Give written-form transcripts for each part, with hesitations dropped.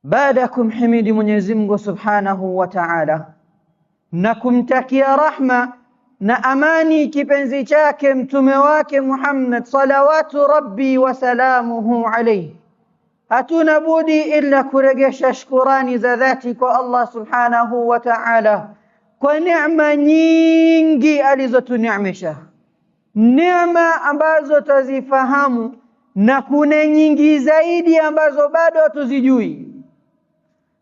baada ya kumhimidi Mwenyezi Mungu Subhanahu wa Ta'ala na kumtakia rahma na amani kipenzi chake mtume wake Muhammad salawatu rabbi wa salamuhu alayhi, hatuna budi illa kuregesha shukrani za dhati kwa Allah Subhanahu wa Ta'ala kwa neema nyingi alizotuneemesha, neema ambazo tazifahamu na kuna nyingi zaidi ambazo bado hatuzijui,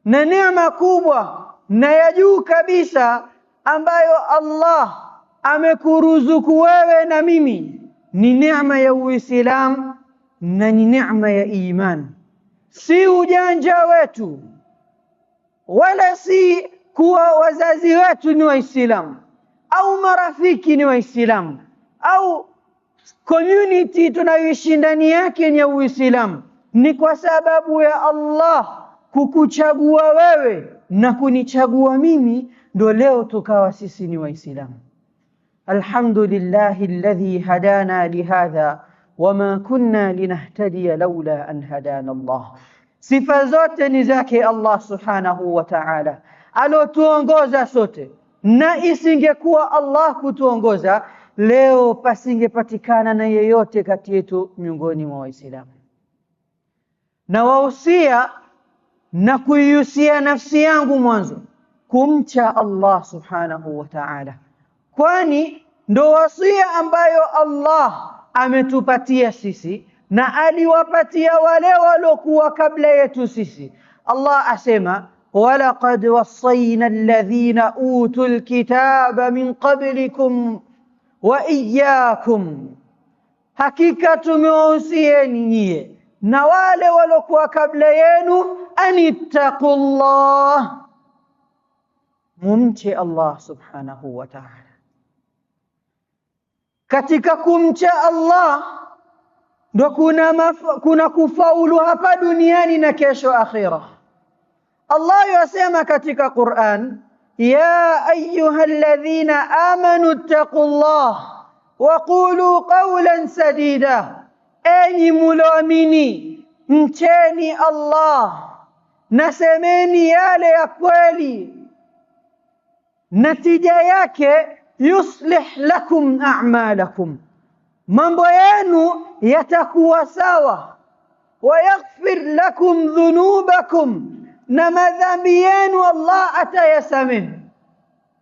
na neema kubwa na ya juu kabisa ambayo Allah amekuruzuku wewe na mimi ni neema ya Uislamu na ni neema ya iman. Si ujanja wetu wala si kuwa wazazi wetu ni Waislamu au marafiki ni Waislamu au community tunayoishi ndani yake ni Uislamu. Ni kwa sababu ya Allah kukuchagua wewe na kunichagua mimi, ndo leo tukawa sisi ni Waislamu. Alhamdulillahi alladhi hadana lihadha wama kunna linahtadiya laula an hadana Allah. Sifa zote ni zake Allah Subhanahu wa Ta'ala alotuongoza sote, na isingekuwa Allah kutuongoza leo pasingepatikana na yeyote kati yetu miongoni mwa Waislamu. Na wahusia na kuihusia nafsi yangu mwanzo kumcha Allah Subhanahu wa Ta'ala, kwani ndo wasia ambayo Allah ametupatia sisi na aliwapatia wale waliokuwa kabla yetu sisi. Allah asema walaqad wassayna alladhina utul kitaba min qablikum wa iyyakum, hakika tumewahusieni nyie na wale waliokuwa kabla yenu anittaqullah, mumche Allah Subhanahu wa Ta'ala. Katika kumcha Allah ndo kuna kufaulu hapa duniani na kesho akhira. Allah yasema katika Qur'an, ya ayyuhalladhina amanu ittaqullah wa qulu qawlan sadida, enyi mloamini mcheni Allah na semeni yale ya kweli, natija yake yuslih lakum a'malakum, mambo yenu yatakuwa sawa, wa yaghfir lakum dhunubakum, na madhambi yenu Allah atayasamehe.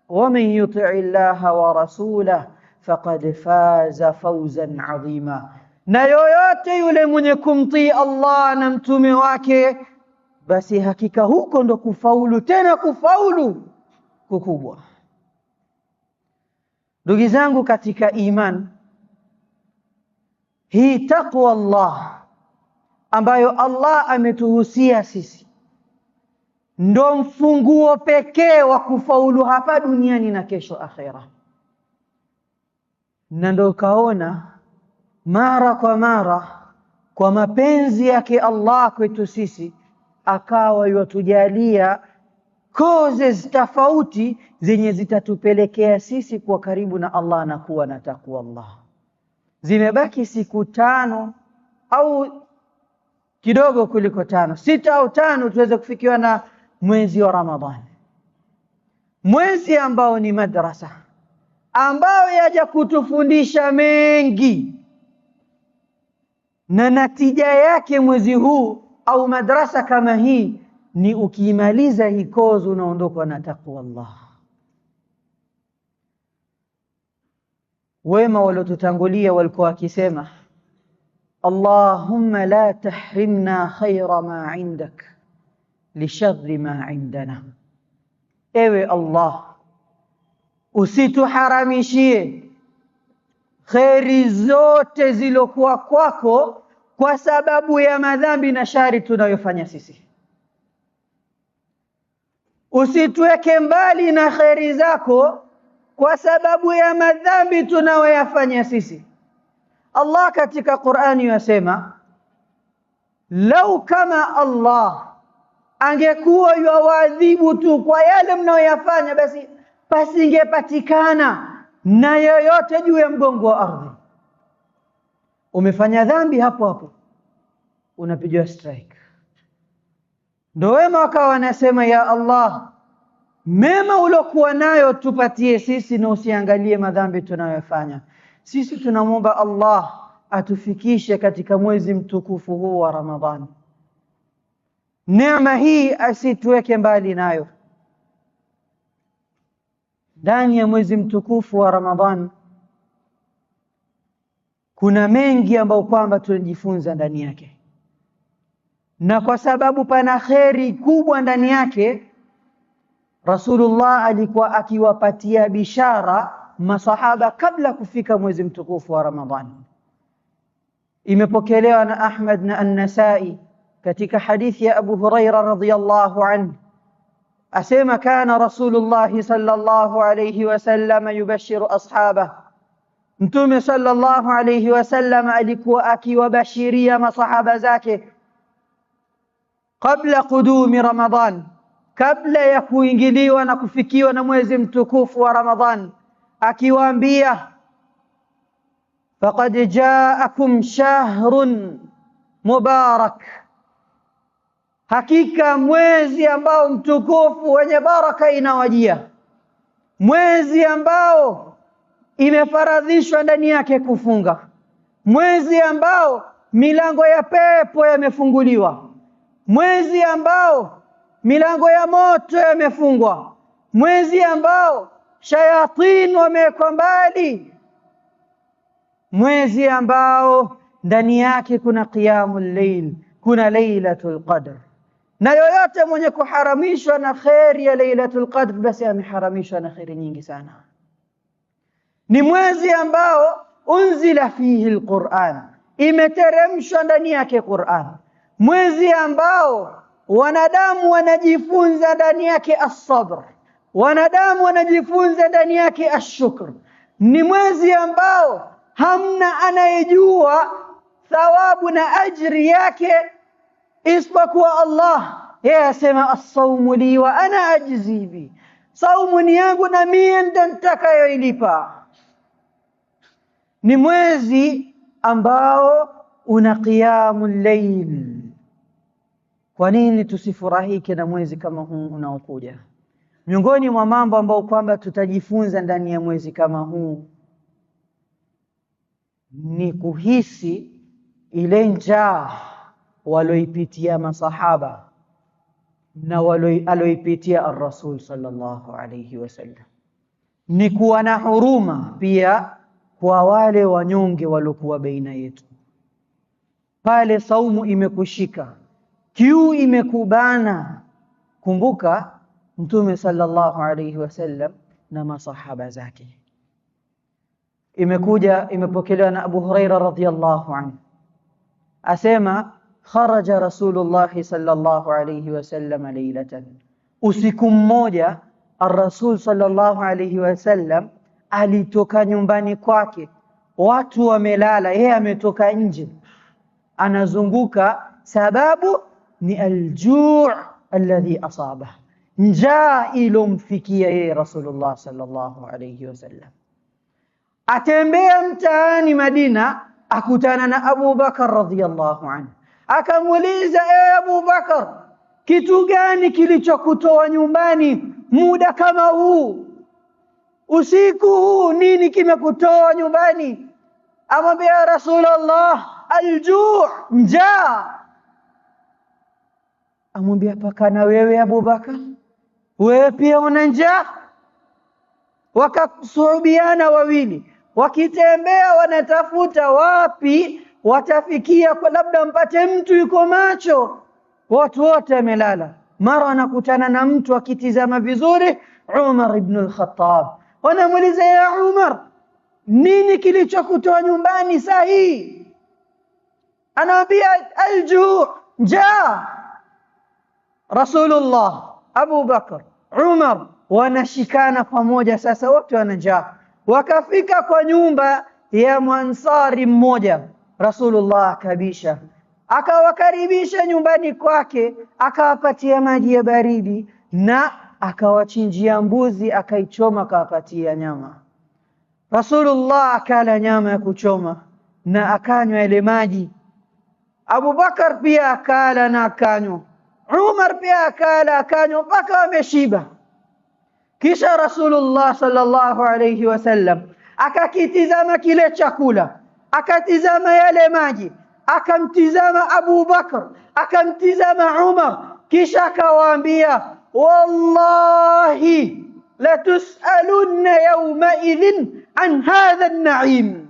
Wa man yuti'i Allaha wa rasulahu faqad faza fawzan 'azima, na yoyote yule mwenye kumtii Allah na mtume wake basi hakika huko ndo kufaulu, tena kufaulu kukubwa. Ndugu zangu katika iman, hii taqwa Allah ambayo Allah ametuhusia sisi ndo mfunguo pekee wa kufaulu hapa duniani na kesho akhera. Na ndo kaona mara kwa mara kwa mapenzi yake Allah kwetu sisi akawa yatujalia causes tofauti zenye zitatupelekea sisi kuwa karibu na Allah na kuwa na takwa Allah. Zimebaki siku 5 au kidogo kuliko 5, 6 au 5 tuweze kufikiwa na mwezi wa Ramadhani, mwezi ambao ni madrasa, ambao yaja kutufundisha mengi, na natija yake mwezi huu au madrasa kama hii ni ukimaliza hii kozi unaondoka na takwa Allah. Wema waliotutangulia walikuwa wakisema Allahumma la tahrimna khayra ma indak li sharri ma indana, ewe Allah usituharamishie khairi zote zilokuwa kwako kwa sababu ya madhambi na shari tunayofanya sisi. Usituweke mbali na khairi zako kwa sababu ya madhambi tunayoyafanya sisi. Allah katika Qur'ani yasema lau kama Allah angekuwa yuadhibu tu kwa yale mnayoyafanya, basi pasingepatikana na yoyote juu ya mgongo wa ardhi. Umefanya dhambi, hapo hapo unapigwa strike. Ndio wema wakawa wanasema, ya Allah, mema ulokuwa nayo tupatie sisi na usiangalie madhambi tunayofanya. Sisi tunamwomba Allah atufikishe katika mwezi mtukufu huu wa Ramadhani. Neema hii asituweke mbali nayo. Ndani ya mwezi mtukufu wa Ramadhani kuna mengi ambayo kwamba tunajifunza ndani yake, na kwa sababu pana kheri kubwa ndani yake, Rasulullah alikuwa akiwapatia bishara masahaba kabla kufika mwezi mtukufu wa Ramadhani. Imepokelewa na Ahmad na An-Nasai katika hadithi ya Abu Huraira radhiyallahu anhu, asema kana Rasulullah sallallahu alayhi wasallam yubashiru ashabah, Mtume sallallahu alayhi wasallam alikuwa akiwabashiria masahaba zake kabla qudumi Ramadhan, kabla ya kuingiliwa na kufikiwa na mwezi mtukufu wa Ramadhan, akiwaambia faqad jaakum shahrun mubarak, hakika mwezi ambao mtukufu wenye baraka inawajia, mwezi ambao imefaradhishwa ndani yake kufunga, mwezi ambao milango ya pepo yamefunguliwa, mwezi ambao milango ya moto yamefungwa, mwezi ambao shayatin wamewekwa mbali, mwezi ambao ndani yake kuna qiyamul layl, kuna lailatul qadr. Na yoyote mwenye kuharamishwa na khairi ya lailatul qadr, basi ameharamishwa na khairi nyingi sana. Ni mwezi ambao unzila fihi alquran, imeteremshwa ndani yake Qur'an, mwezi ambao wanadamu wanajifunza ndani yake as-sabr, wanadamu wanajifunza ndani yake ash-shukr. Ni mwezi ambao hamna anayejua thawabu na ajri yake isipokuwa Allah. Yeye asema as-sawmu li wa ana ajzi bi, saumu ni yangu na mimi ndo nitakayoilipa. Ni mwezi ambao una qiyamul layl. Kwa nini tusifurahike na mwezi kama huu unaokuja? Miongoni mwa mambo ambao kwamba tutajifunza ndani ya mwezi kama huu ni kuhisi ile njaa waloipitia masahaba na aloipitia ar-Rasul sallallahu alayhi wasallam, ni kuwa na huruma pia kwa wale wanyonge walokuwa baina yetu. Pale saumu imekushika, kiu imekubana, kumbuka Mtume sallallahu alayhi wasallam na masahaba zake. Imepokelewa na Abu Huraira radhiyallahu anhu, asema kharaja Rasulullah sallallahu alayhi wasallam laylatan, usiku mmoja ar-Rasul sallallahu alayhi wasallam alitoka nyumbani kwake, watu wamelala, yeye ametoka nje anazunguka, sababu ni al-ju' alladhi asaba, njaa ilomfikia yeye Rasulullah sallallahu alayhi wasallam. Atembea mtaani Madina, akutana na Abu Bakar radhiyallahu anhu, akamuuliza, Abu Bakar, kitu gani kilichokutoa nyumbani muda kama huu, usiku huu, nini kimekutoa nyumbani? Amwambia Rasulullah, al-ju', njaa. Amwambia, paka na wewe Abu Bakar, wewe pia una njaa? Wakasuhubiana wawili, wakitembea wanatafuta wapi watafikia kwa labda mpate mtu yuko macho, watu wote wamelala. Mara anakutana na mtu akitizama vizuri, Umar ibn al-Khattab. Wanamuuliza, ya Umar, nini kilichokutoa nyumbani saa hii? Anawaambia, al-ju', njaa. Rasulullah, Abu Bakar, Umar wanashikana pamoja, sasa wote wana njaa. Wakafika kwa nyumba ya Mwansari mmoja, Rasulullah akabisha, akawakaribisha nyumbani kwake, akawapatia maji ya baridi na akawachinjia mbuzi, akaichoma, akawapatia nyama. Rasulullah akala nyama ya kuchoma na akanywa ile maji. Abu Bakar pia akala na akanywa. Umar pia akala akanywa mpaka ameshiba. Kisha Rasulullah sallallahu alayhi wasallam akakitizama kile chakula, akatizama yale maji, akamtizama Abu Bakr, akamtizama Umar, kisha akawaambia, wallahi la tus'alunna yawma idhin an hadha an-na'im,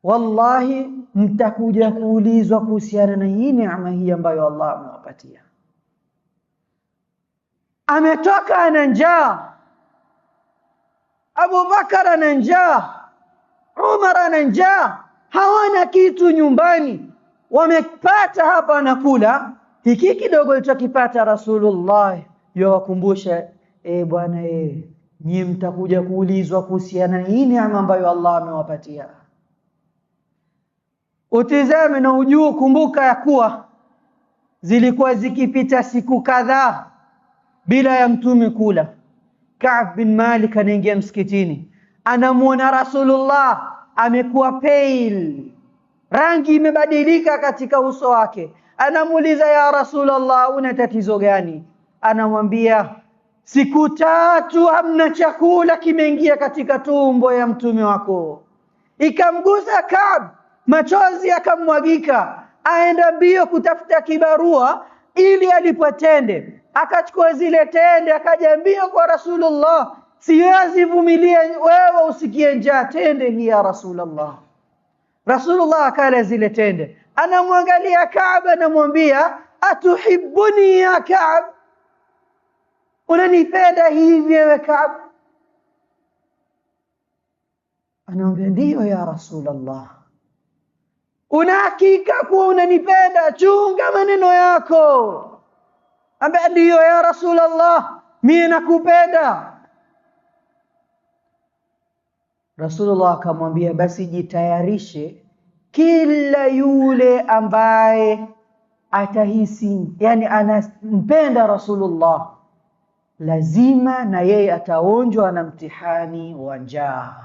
wallahi mtakuja kuulizwa kuhusiana na hii neema hii ambayo Allah amewapatia. Ametoka ana njaa, Abu Bakar ana njaa, Umar ana njaa, hawana kitu nyumbani. Wamepata hapa na kula hiki kidogo alichokipata Rasulullah, yawakumbusha bwana nyinyi mtakuja kuulizwa kuhusiana na hii neema ambayo Allah amewapatia. Utizame na ujue, kumbuka ya kuwa zilikuwa zikipita siku kadhaa bila ya mtume kula. Ka'b bin Malik anaingia msikitini, anamuona Rasulullah amekuwa pale, rangi imebadilika katika uso wake. Anamuuliza, ya Rasulullah, una tatizo gani? Anamwambia, siku 3 hamna chakula kimeingia katika tumbo ya mtume wako. Ikamgusa Ka'b, machozi yakamwagika, aenda mbio kutafuta kibarua ili alipotende. Akachukua zile tende, akaja mbio kwa Rasulullah, siwezi vumilia wewe usikie njaa, tende hii ya Rasulullah. Rasulullah akala zile tende, anamwangalia Ka'b, anamwambia, atuhibbuni ya Ka'b, unanipenda hivi wewe Ka'b? Anamwambia, ndio ya Rasulullah. Una hakika kuwa unanipenda? Chunga maneno yako. Ambaye, ndio ya Rasulullah, mimi nakupenda. Rasulullah akamwambia, basi jitayarishe, kila yule ambaye atahisi yani anampenda Rasulullah, lazima na yeye ataonjwa na mtihani wa njaa.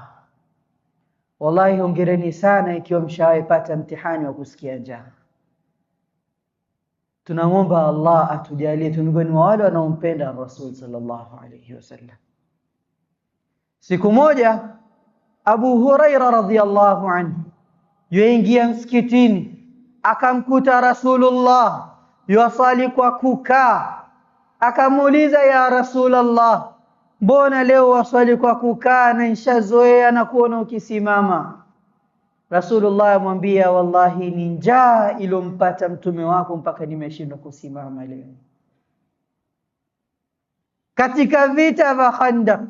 Wallahi hongereni sana ikiwa mshawaipata mtihani wa kusikia njaa. Tunaomba Allah atujalie miongoni mwa wale wanaompenda Rasul sallallahu alayhi wasallam. Siku moja Abu Huraira radhiyallahu anhu yuingia msikitini, akamkuta Rasulullah yuwasali kwa kukaa. Akamuuliza, ya Rasulullah, mbona leo wasali kwa kukaa na nishazoea na kuona ukisimama? Rasulullah amwambia, wallahi ni njaa ilompata mtume wako mpaka nimeshindwa kusimama leo. Katika vita vya Khandaq,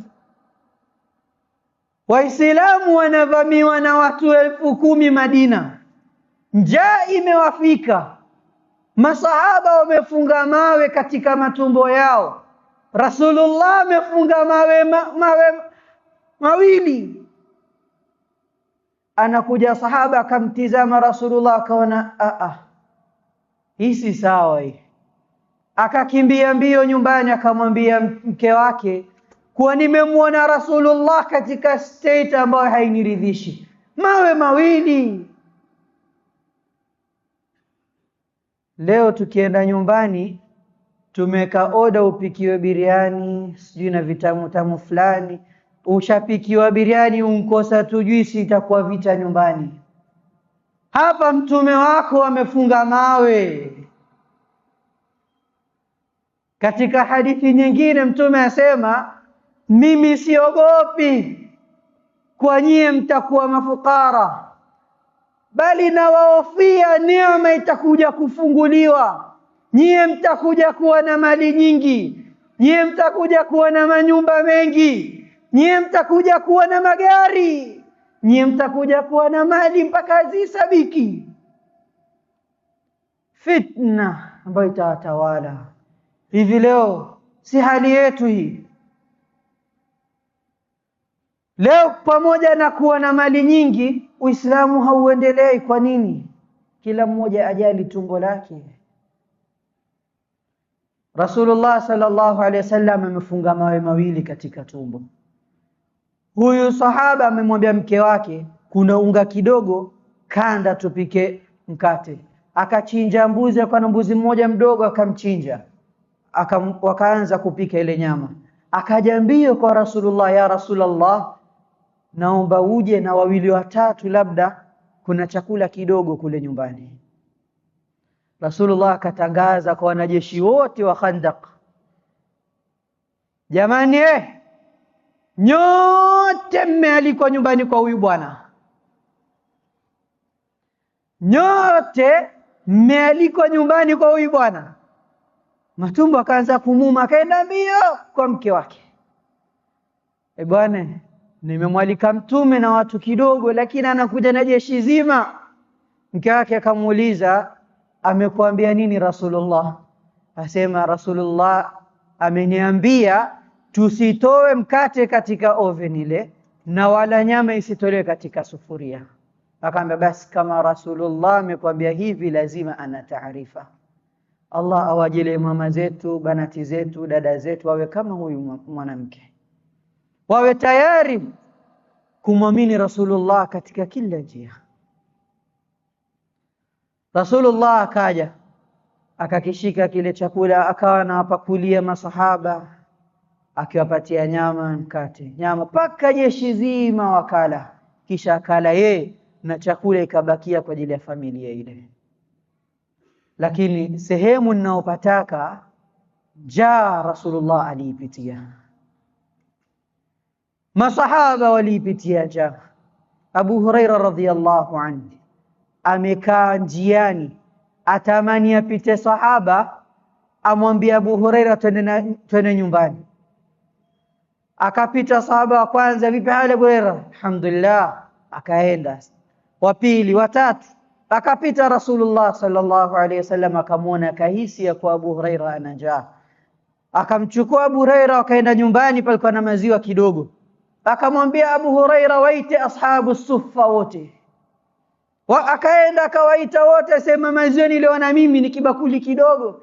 Waislamu wanavamiwa na watu 10,000 Madina. Njaa imewafika, masahaba wamefunga mawe katika matumbo yao, Rasulullah amefunga mawe mawili. Anakuja sahaba akamtizama Rasulullah, akaona hii si sawa hii. Akakimbia mbio nyumbani, akamwambia mke wake kuwa nimemwona Rasulullah katika state ambayo hainiridhishi, mawe mawili. Leo tukienda nyumbani tumeka order upikiwe biriani sijui na vitamu tamu fulani, ushapikiwa biriani unkosa tujuisi, itakuwa vita nyumbani. Hapa mtume wako amefunga mawe. Katika hadithi nyingine mtume asema, mimi siogopi kwa nyie mtakuwa mafukara, bali nawaofia neema itakuja kufunguliwa. Nyie mtakuja kuwa na mali nyingi, nyie mtakuja kuwa na manyumba mengi, nyie mtakuja kuwa na magari, nyie mtakuja kuwa na mali mpaka zisabiki. Fitna ambayo itawatawala. Hivi leo si hali yetu hii? Leo pamoja na kuwa na mali nyingi, Uislamu hauendelei. Kwa nini? Kila mmoja ajali tumbo lake. Rasulullah sallallahu alaihi wasallam amefunga mawe mawili katika tumbo. Huyu sahaba amemwambia mke wake, kuna unga kidogo, kanda tupike mkate. akachinja mbuzi, akawa na mbuzi mmoja mdogo akamchinja, wakaanza kupika ile nyama. Akaja mbio kwa Rasulullah, ya Rasulullah, naomba uje na wawili watatu, labda kuna chakula kidogo kule nyumbani. Rasulullah akatangaza kwa wanajeshi wote wa Khandaq, jamani, nyote mmealikwa nyumbani kwa huyu bwana, nyote mmealikwa nyumbani kwa huyu bwana. Matumbo akaanza kumuma, akaenda mbio kwa mke wake, bwana, nimemwalika mtume na watu kidogo, lakini anakuja na jeshi zima. Mke wake akamuuliza, amekuambia nini Rasulullah? Asema, Rasulullah ameniambia tusitoe mkate katika oven ile na wala nyama isitolewe katika sufuria. Akaambia, basi kama Rasulullah amekwambia hivi, lazima ana taarifa. Allah awajalie mama zetu, banati zetu, dada zetu wawe kama huyu mwanamke, wawe tayari kumwamini Rasulullah katika kila njia. Rasulullah akaja akakishika kile chakula, akawa anawapakulia masahaba, akiwapatia nyama, mkate, nyama, paka jeshi zima wakala. Kisha akala yeye na chakula ikabakia kwa ajili ya familia ile. Lakini sehemu ninaopataka njaa Rasulullah aliipitia, masahaba waliipitia njaa. Abu Huraira radhiyallahu anhu amekaa njiani, atamani apite sahaba, amwambia Abu Huraira twende nyumbani. Akapita sahaba wa kwanza, vipi hali Abu Huraira? Alhamdulillah. Akaenda wa pili, wa tatu, akapita Rasulullah sallallahu alaihi wasallam, akamwona, kahisi ya kwa Abu Huraira ana njaa. Akamchukua Abu Huraira, akaenda nyumbani, palikuwa na maziwa kidogo. Akamwambia Abu Huraira, waite ashabu suffa wote. Akaenda akawaita wote, sema, maziwa niliona mimi ni kibakuli kidogo,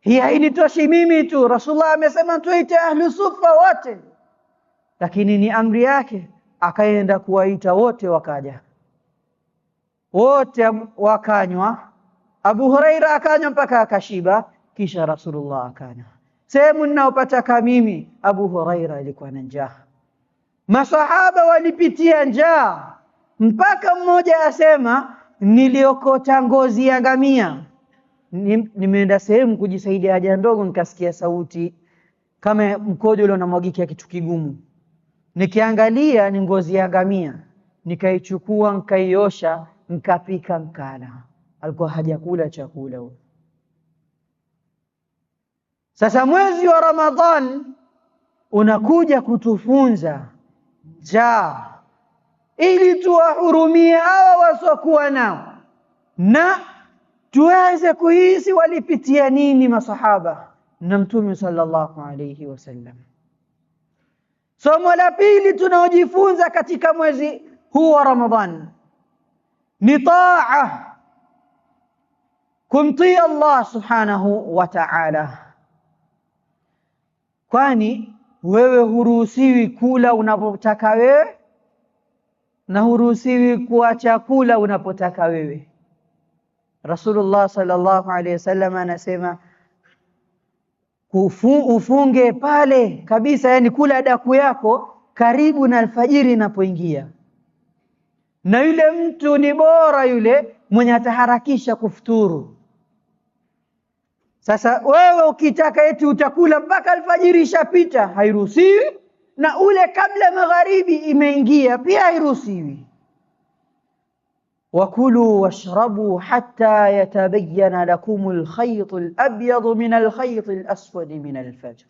hii hainitoshi mimi tu. Rasulullah amesema tuite ahlu suffa wote, lakini ni amri yake. Akaenda kuwaita wote, wakaja wote, wakanywa. Abu Huraira akanywa mpaka akashiba, kisha Rasulullah akanywa. Sehemu ninaopataka mimi, Abu Huraira alikuwa na njaa, masahaba walipitia njaa, mpaka mmoja asema, niliokota ngozi ya ngamia, nimeenda sehemu kujisaidia haja ndogo, nikasikia sauti kama mkojo ule unamwagikia kitu kigumu, nikiangalia ni ngozi ya ngamia, nikaichukua, nikaiosha, nikapika, nikala. Alikuwa hajakula chakula huyo. Sasa mwezi wa Ramadhan unakuja kutufunza njaa, ili tuwahurumie hawa wasiokuwa nao, na tuweze kuhisi walipitia nini masahaba na Mtume sallallahu alayhi wasallam. Somo la pili tunaojifunza katika mwezi huu wa Ramadhan ni taa, kumtii Allah subhanahu wa ta'ala. Kwani wewe huruhusiwi kula unapotaka wewe, na huruhusiwi kuacha kula unapotaka wewe. Rasulullah sallallahu alayhi wasallam anasema ufunge pale kabisa, yani kula daku yako karibu na alfajiri inapoingia. Na yule mtu ni bora yule mwenye ataharakisha kufuturu. Sasa wewe ukitaka eti utakula mpaka alfajiri ishapita, hairuhusiwi, na ule kabla magharibi imeingia pia hairuhusiwi. Wakulu washrabu hatta yatabayyana lakumul khaytul abyadu minal khaytil aswadi minal fajr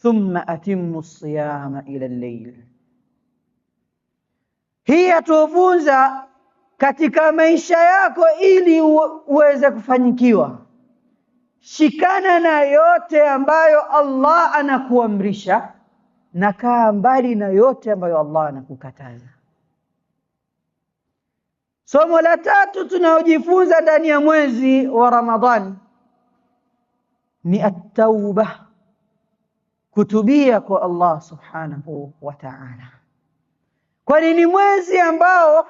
thumma atimmu as-siyama ila al-layl. Hii atufunza katika maisha yako ili uweze kufanikiwa. Shikana na yote ambayo Allah anakuamrisha, na kaa mbali na yote ambayo Allah anakukataza. Somo la tatu tunaojifunza ndani ya mwezi wa Ramadhan ni at-tauba, kutubia kwa Allah subhanahu wa ta'ala. Kwani ni mwezi ambao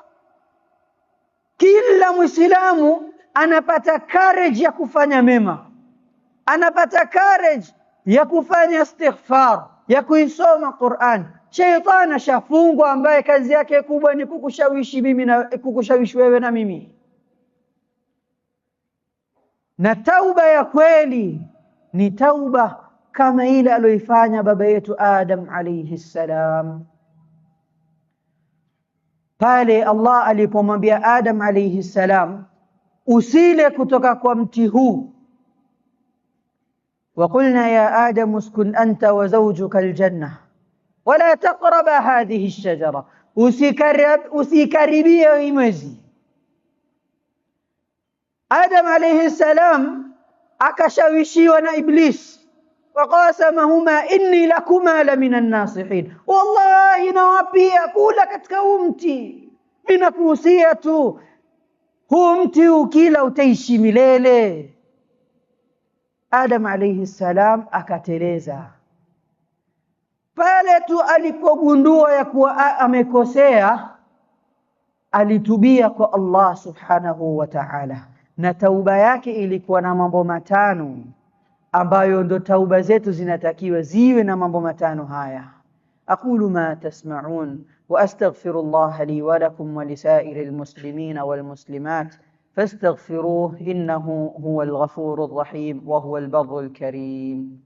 kila Muislamu anapata courage ya kufanya mema, anapata courage ya kufanya istighfar, ya kuisoma Qur'an. Shaytan ashafungwa, ambaye kazi yake kubwa ni kukushawishi mimi na kukushawishi wewe na mimi. Na tauba ya kweli ni tauba kama ile aliyoifanya baba yetu Adam alayhi salam. Pale Allah alipomwambia Adam alayhi salam, usile kutoka kwa mti huu, وقلنا يا آدم اسكن أنت وزوجك الجنة ولا تقرب هذه الشجرة, usikaribie hii mwezi. Adam alayhi salam akashawishiwa na Iblis, waqasamahuma inni lakuma la minan nasihin, wallahi nawapia kula katika mti, ninakuhusia tu, huu mti ukila utaishi milele. Adam alayhi salam akateleza. Pale tu alipogundua ya kuwa amekosea, alitubia kwa Allah subhanahu wa ta'ala, na tauba yake ilikuwa na mambo matano, ambayo ndo tauba zetu zinatakiwa ziwe na mambo matano haya. aqulu ma tasma'un wa astaghfirullah li wa lakum wa lisairil muslimina wal muslimat فاستغفروه إنه هو الغفور الرحيم وهو البر الكريم.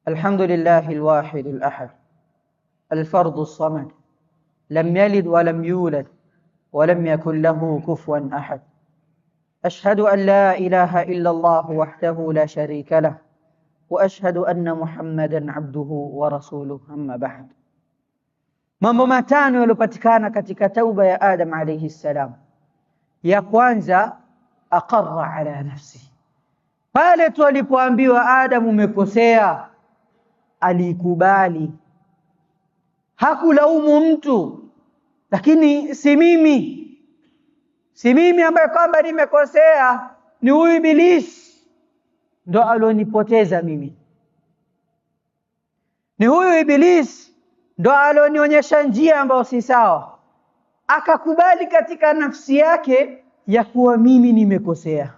الحمد لله الواحد الأحد الفرد الصمد لم يلد ولم يولد ولم يكن له كفوا أحد. أشهد أن لا إله إلا الله وحده لا شريك له وأشهد أن محمدا عبده ورسوله. أما بعد. mambo matano yalopatikana katika tauba ya Adam alayhi salam. Ya kwanza, aqarra ala nafsi. Pale tu alipoambiwa Adam umekosea, alikubali. Hakulaumu mtu, lakini si mimi ambaye kwamba nimekosea, ni huyu Iblis ndo alonipoteza mimi, ni huyu Iblis ndo alonionyesha njia ambayo si sawa. Akakubali katika nafsi yake ya kuwa mimi nimekosea.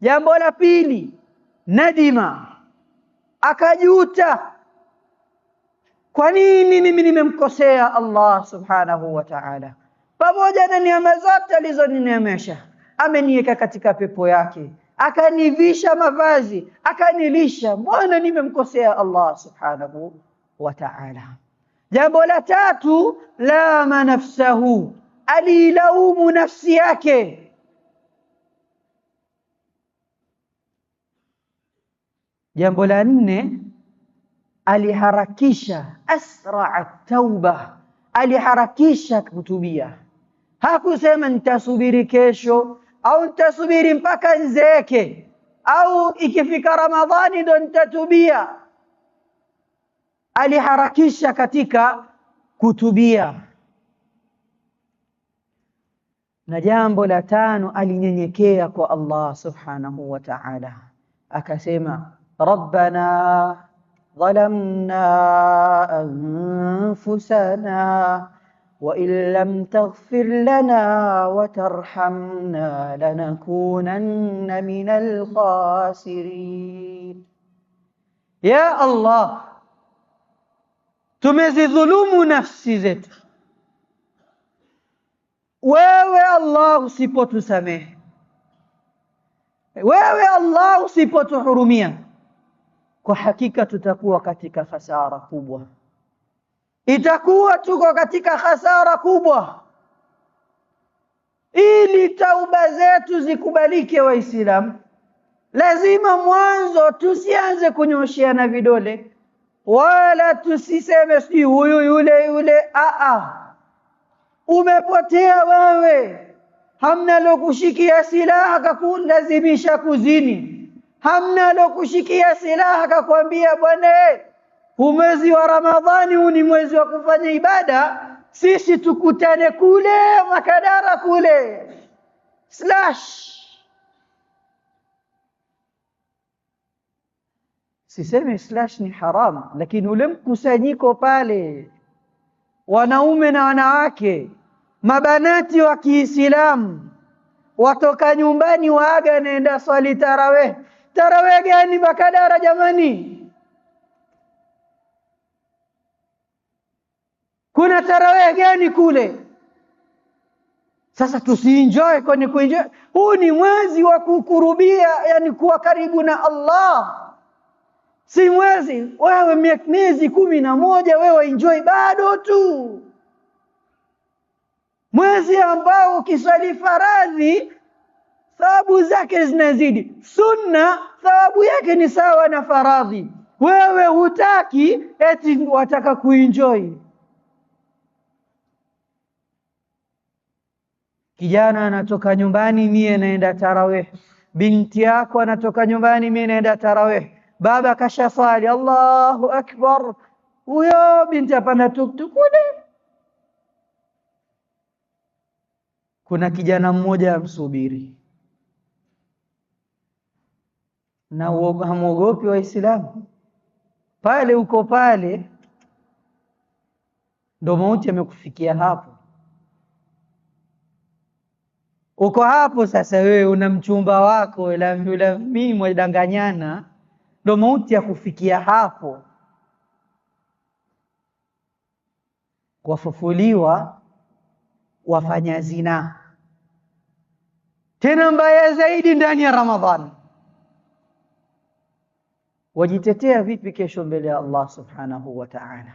Jambo la pili, nadima, akajuta, kwa nini mimi nimemkosea Allah subhanahu wa ta'ala, pamoja na neema zote alizonineemesha. Ameniweka katika pepo yake, akanivisha mavazi, akanilisha, mbona nimemkosea Allah subhanahu wa ta'ala. Jambo la tatu, lama nafsahu, alilaumu nafsi yake. Jambo la nne, aliharakisha, asra'a tauba, aliharakisha kutubia. Hakusema nitasubiri kesho au nitasubiri mpaka nzeeke au ikifika Ramadhani ndo nitatubia. Aliharakisha katika kutubia. Na jambo la tano, alinyenyekea kwa Allah subhanahu wa ta'ala, akasema rabbana ظلمنا أنفسنا وإن لم تغفر لنا وترحمنا لنكونن من الخاسرين. يا الله, tumezidhulumu nafsi zetu, wewe Allah usipotusamehe, wewe Allah usipotuhurumia, kwa hakika tutakuwa katika hasara kubwa. Itakuwa tuko katika hasara kubwa. Ili tauba zetu zikubalike, Waislamu, lazima mwanzo tusianze kunyoshiana vidole, wala tusiseme si huyu yule. Umepotea wewe. Hamna lokushikia silaha kakulazimisha kuzini, hamna lokushikia silaha kakwambia bwana, mwezi wa Ramadhani huu ni mwezi wa kufanya ibada, sisi tukutane kule Makadara kule / sisemi slash ni haram, lakini ule mkusanyiko pale, wanaume na wanawake, mabanati wa Kiislamu, watoka nyumbani waaga naenda swali tarawih. Tarawih gani Bakadara jamani? Kuna tarawih gani kule? Sasa tusienjoy kwani kuenjoy? Huu ni mwezi wa kukurubia, yani kuwa karibu na Allah. Si mwezi wewe miezi 11 wewe enjoy bado tu. Mwezi ambao ukiswali faradhi thawabu zake zinazidi, sunna thawabu yake ni sawa na faradhi. Wewe hutaki, eti wataka kuenjoy. Kijana anatoka nyumbani, mie naenda tarawih. Binti yako anatoka nyumbani, mie naenda tarawih. Baba kashasali, Allahu akbar, huyo binti apanda tuktuk kule. Kuna kijana mmoja amsubiri, na hamuogopi Waislamu. Pale uko pale, ndo mauti amekufikia hapo. Uko hapo sasa, wewe una mchumba wako, ila mimi mwadanganyana, ndo mauti ya kufikia hapo. Wafufuliwa wafanya zina, tena mbaya zaidi ndani ya Ramadhani. Wajitetea vipi kesho mbele ya Allah subhanahu wa ta'ala?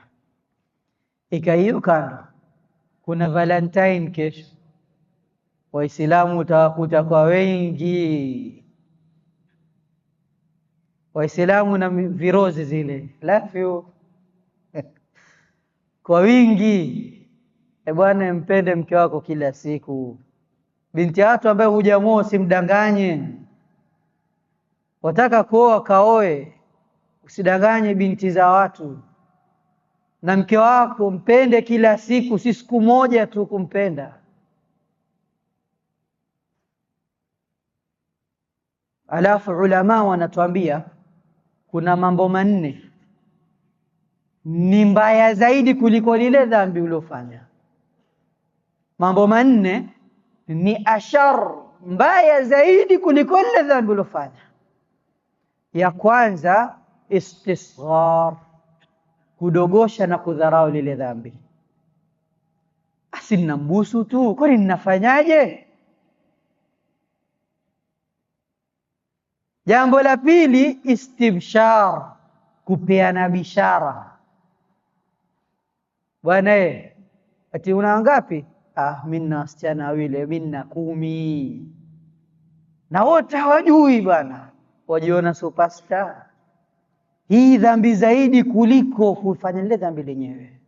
Hiyo kando, kuna Valentine kesho. Waislamu utawakuta kwa wengi, Waislamu na virozi zile lafio kwa wingi. Bwana, mpende mke wako kila siku. Binti watu ambaye hujamuoa usimdanganye. Wataka kuoa kaoe, usidanganye binti za watu. Na mke wako mpende kila siku, si siku moja tu kumpenda. Alafu ulama wanatuambia kuna mambo manne ni mbaya zaidi kuliko lile dhambi uliofanya. Mambo manne ni ashar, mbaya zaidi kuliko lile dhambi uliofanya. Ya kwanza, istisghar, kudogosha na kudharau lile dhambi. Asi ninambusu tu, kwani ninafanyaje? Jambo la pili, istibshar, kupeana bishara. Bwana, ati una ngapi? Mimi wasichana wawili, mimi 10. Na wote hawajui bwana, wajiona superstar. Hii dhambi zaidi kuliko kufanya ile dhambi lenyewe.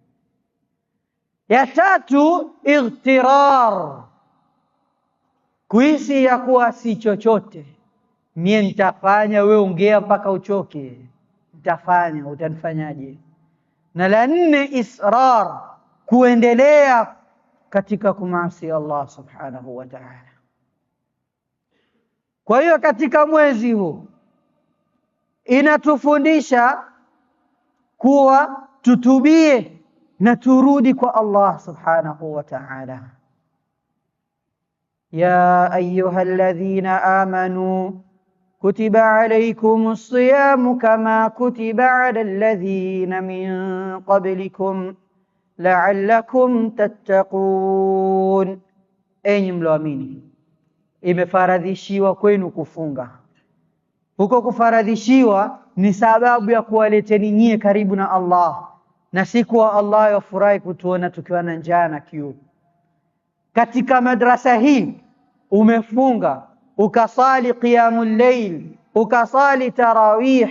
Ya tatu, ightirar, kuhisi ya kuwa si chochote. Mie nitafanya, wewe ongea mpaka uchoke. Nitafanya, utanifanyaje? Na la nne, israr, kuendelea katika kumasi Allah subhanahu wa ta'ala. Kwa hiyo katika mwezi huu inatufundisha kuwa tutubie na turudi kwa Allah subhanahu wa ta'ala. Ya ayyuhalladhina amanu kutiba alaykumus siyamu kama kutiba alal ladhina min qablikum la'allakum tattaqun. Enyi mloamini, imefaradhishiwa kwenu kufunga. Huko kufaradhishiwa ni sababu ya kuwaleteni nyie karibu na Allah, na siku wa Allah yafurahi kutuona tukiwa na njaa na kiu. Katika madrasa hii umefunga, ukasali qiyamul layl, ukasali tarawih,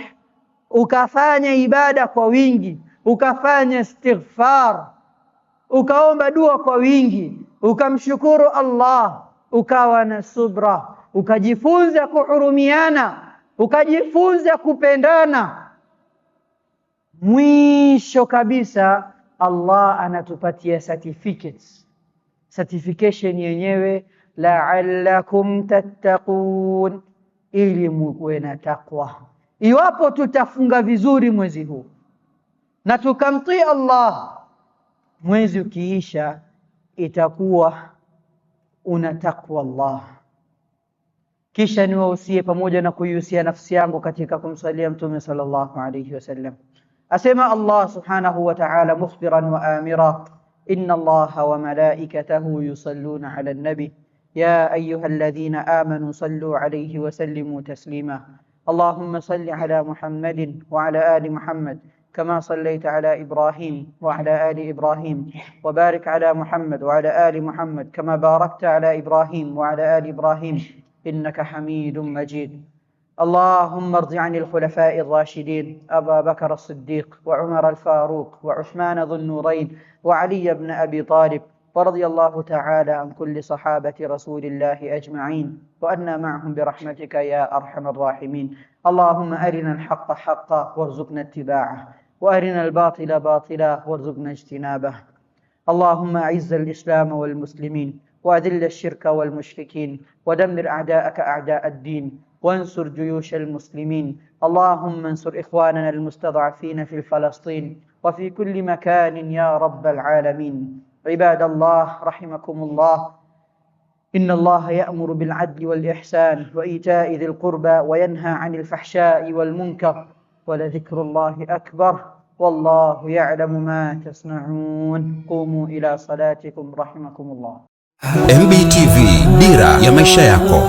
ukafanya ibada kwa wingi, ukafanya istighfar, ukaomba dua kwa wingi, ukamshukuru Allah, ukawa na subra, ukajifunza kuhurumiana, ukajifunza kupendana. Mwisho kabisa Allah anatupatia certification yenyewe, la'allakum tattaqun, ili muwe na taqwa, iwapo tutafunga vizuri mwezi huu na tukamtii Allah, mwezi ukiisha itakuwa una takwa Allah. Kisha niwahusie pamoja na kuihusia nafsi yangu katika kumsalia Mtume sallallahu alayhi wasallam. Asema Allah subhanahu wa ta'ala mukhbiran wa amira, inna Allaha wa malaikatahu yusalluna ala an-nabi ya ayyuhalladhina amanu sallu alayhi wa sallimu taslima. Allahumma salli ala Muhammadin wa ala ali Muhammad كما صليت على إبراهيم وعلى آل إبراهيم وبارك على محمد وعلى آل محمد كما باركت على إبراهيم وعلى آل إبراهيم إنك حميد مجيد. اللهم ارض عن الخلفاء الراشدين أبا بكر الصديق وعمر الفاروق وعثمان ذو النورين وعلي بن أبي طالب، ورضي الله تعالى عن كل صحابة رسول الله أجمعين، وأنا معهم برحمتك يا أرحم الراحمين. اللهم أرنا الحق حقا وارزقنا اتباعه، وأرنا الباطل باطلا وارزقنا اجتنابه. اللهم أعز الإسلام والمسلمين، وأذل الشرك والمشركين، ودمر أعداءك أعداء الدين، وانصر جيوش المسلمين. اللهم انصر إخواننا المستضعفين في فلسطين وفي كل مكان يا رب العالمين. عباد الله رحمكم الله، إن الله يأمر بالعدل والإحسان وإيتاء ذي القربى وينهى عن الفحشاء والمنكر، ولذكر الله أكبر، والله يعلم ما تصنعون. قوموا إلى صلاتكم رحمكم الله. MBTV, dira ya maisha yako.